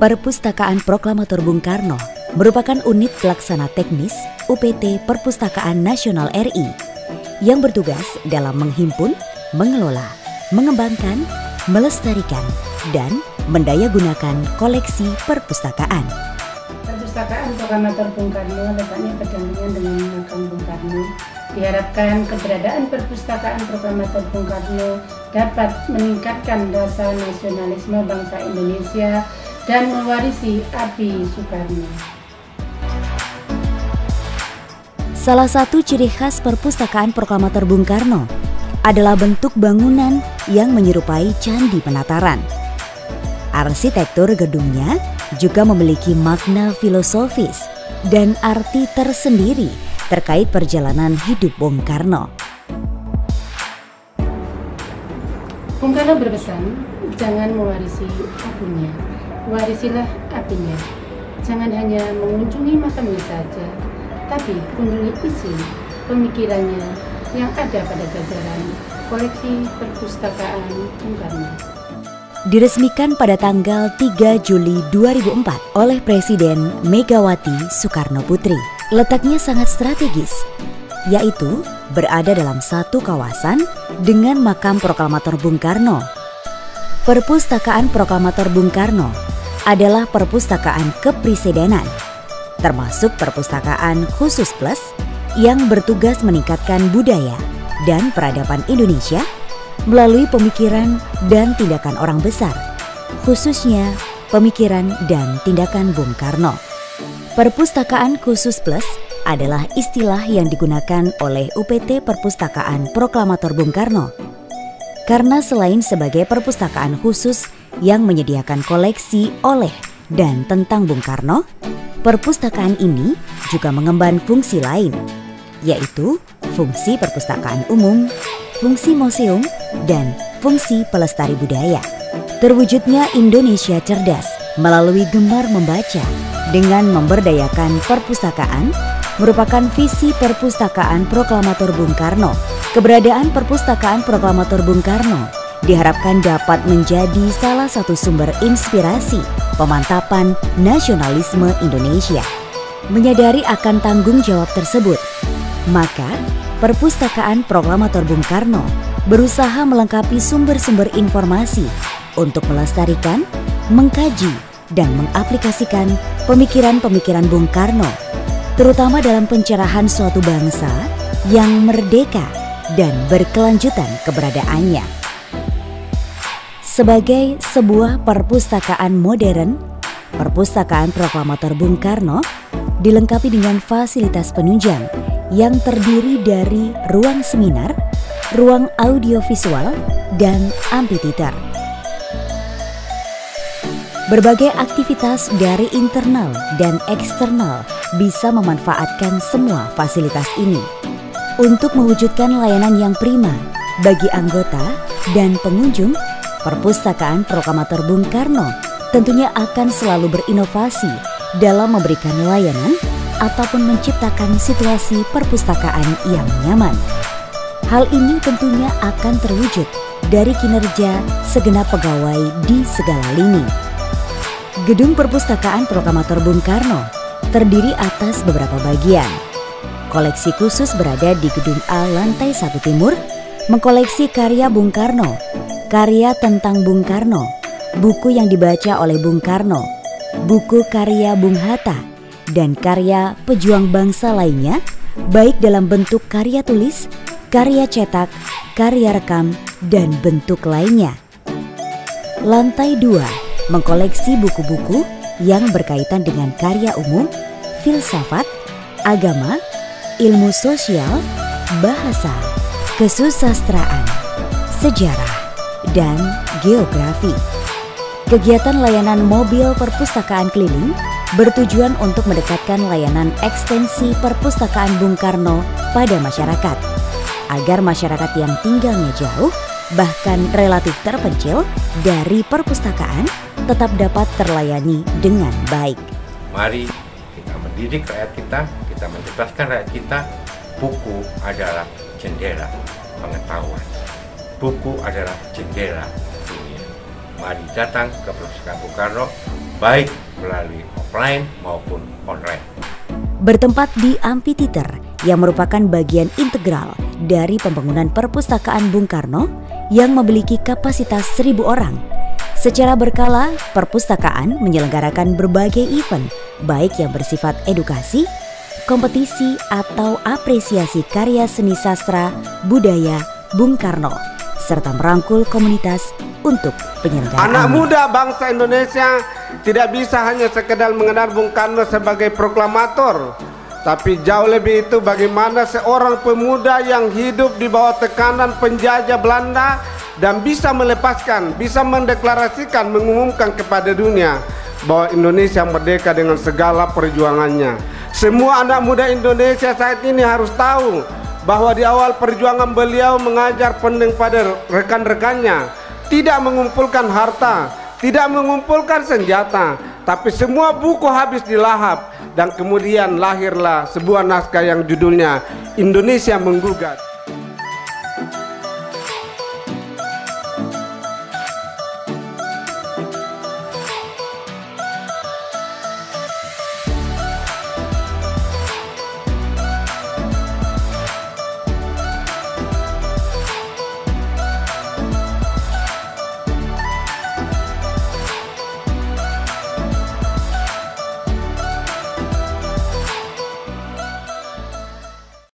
Perpustakaan Proklamator Bung Karno merupakan unit pelaksana teknis UPT Perpustakaan Nasional RI yang bertugas dalam menghimpun, mengelola, mengembangkan, melestarikan, dan mendayagunakan koleksi perpustakaan. Perpustakaan Proklamator Bung Karno letaknya berdampingan dengan makam Bung Karno. Diharapkan keberadaan Perpustakaan Proklamator Bung Karno dapat meningkatkan rasa nasionalisme bangsa Indonesia dan mewarisi Abi Soekarno. Salah satu ciri khas Perpustakaan Proklamator Bung Karno adalah bentuk bangunan yang menyerupai Candi Penataran. Arsitektur gedungnya juga memiliki makna filosofis dan arti tersendiri terkait perjalanan hidup Bung Karno. Bung Karno berpesan, jangan mewarisi abunya, warisilah apinya. Jangan hanya mengunjungi makamnya saja, tapi kunjungi isi pemikirannya yang ada pada jajaran koleksi perpustakaan Bung Karno. Diresmikan pada tanggal 3 Juli 2004 oleh Presiden Megawati Soekarno Putri. Letaknya sangat strategis, yaitu berada dalam satu kawasan dengan makam Proklamator Bung Karno. Perpustakaan Proklamator Bung Karno adalah perpustakaan kepresidenan, termasuk perpustakaan khusus plus yang bertugas meningkatkan budaya dan peradaban Indonesia melalui pemikiran dan tindakan orang besar, khususnya pemikiran dan tindakan Bung Karno. Perpustakaan khusus plus adalah istilah yang digunakan oleh UPT Perpustakaan Proklamator Bung Karno. Karena selain sebagai perpustakaan khusus yang menyediakan koleksi oleh dan tentang Bung Karno, perpustakaan ini juga mengemban fungsi lain, yaitu fungsi perpustakaan umum, fungsi museum, dan fungsi pelestari budaya. Terwujudnya Indonesia cerdas melalui gemar membaca dengan memberdayakan perpustakaan merupakan visi Perpustakaan Proklamator Bung Karno. Keberadaan Perpustakaan Proklamator Bung Karno diharapkan dapat menjadi salah satu sumber inspirasi pemantapan nasionalisme Indonesia. Menyadari akan tanggung jawab tersebut, maka Perpustakaan Proklamator Bung Karno berusaha melengkapi sumber-sumber informasi untuk melestarikan, mengkaji, dan mengaplikasikan pemikiran-pemikiran Bung Karno, terutama dalam pencerahan suatu bangsa yang merdeka dan berkelanjutan keberadaannya. Sebagai sebuah perpustakaan modern, Perpustakaan Proklamator Bung Karno dilengkapi dengan fasilitas penunjang yang terdiri dari ruang seminar, ruang audiovisual, dan amphitheater. Berbagai aktivitas dari internal dan eksternal bisa memanfaatkan semua fasilitas ini untuk mewujudkan layanan yang prima bagi anggota dan pengunjung. Perpustakaan Proklamator Bung Karno tentunya akan selalu berinovasi dalam memberikan layanan ataupun menciptakan situasi perpustakaan yang nyaman. Hal ini tentunya akan terwujud dari kinerja segenap pegawai di segala lini. Gedung Perpustakaan Proklamator Bung Karno terdiri atas beberapa bagian. Koleksi khusus berada di Gedung A lantai 1 timur, mengkoleksi karya Bung Karno, karya tentang Bung Karno, buku yang dibaca oleh Bung Karno, buku karya Bung Hatta, dan karya pejuang bangsa lainnya, baik dalam bentuk karya tulis, karya cetak, karya rekam, dan bentuk lainnya. Lantai 2 mengkoleksi buku-buku yang berkaitan dengan karya umum, filsafat, agama, ilmu sosial, bahasa, kesusastraan, sejarah, dan geografi. Kegiatan layanan mobil perpustakaan keliling bertujuan untuk mendekatkan layanan ekstensi perpustakaan Bung Karno pada masyarakat, agar masyarakat yang tinggalnya jauh bahkan relatif terpencil dari perpustakaan tetap dapat terlayani dengan baik. Mari kita mendidik rakyat kita mencerdaskan rakyat kita. Buku adalah jendela pengetahuan. Buku adalah jendela dunia. Mari datang ke Perpustakaan Bung Karno baik melalui offline maupun online. Bertempat di amphitheater yang merupakan bagian integral dari pembangunan perpustakaan Bung Karno yang memiliki kapasitas 1.000 orang. Secara berkala, perpustakaan menyelenggarakan berbagai event, baik yang bersifat edukasi, kompetisi, atau apresiasi karya seni sastra budaya Bung Karno, serta merangkul komunitas untuk penyelenggaraan. Anak muda bangsa Indonesia tidak bisa hanya sekedar mengenal Bung Karno sebagai proklamator, tapi jauh lebih itu bagaimana seorang pemuda yang hidup di bawah tekanan penjajah Belanda dan bisa melepaskan, bisa mendeklarasikan, mengumumkan kepada dunia bahwa Indonesia merdeka dengan segala perjuangannya. Semua anak muda Indonesia saat ini harus tahu bahwa di awal perjuangan beliau mengajar penting pada rekan-rekannya, tidak mengumpulkan harta, tidak mengumpulkan senjata, tapi semua buku habis dilahap, dan kemudian lahirlah sebuah naskah yang judulnya Indonesia Menggugat.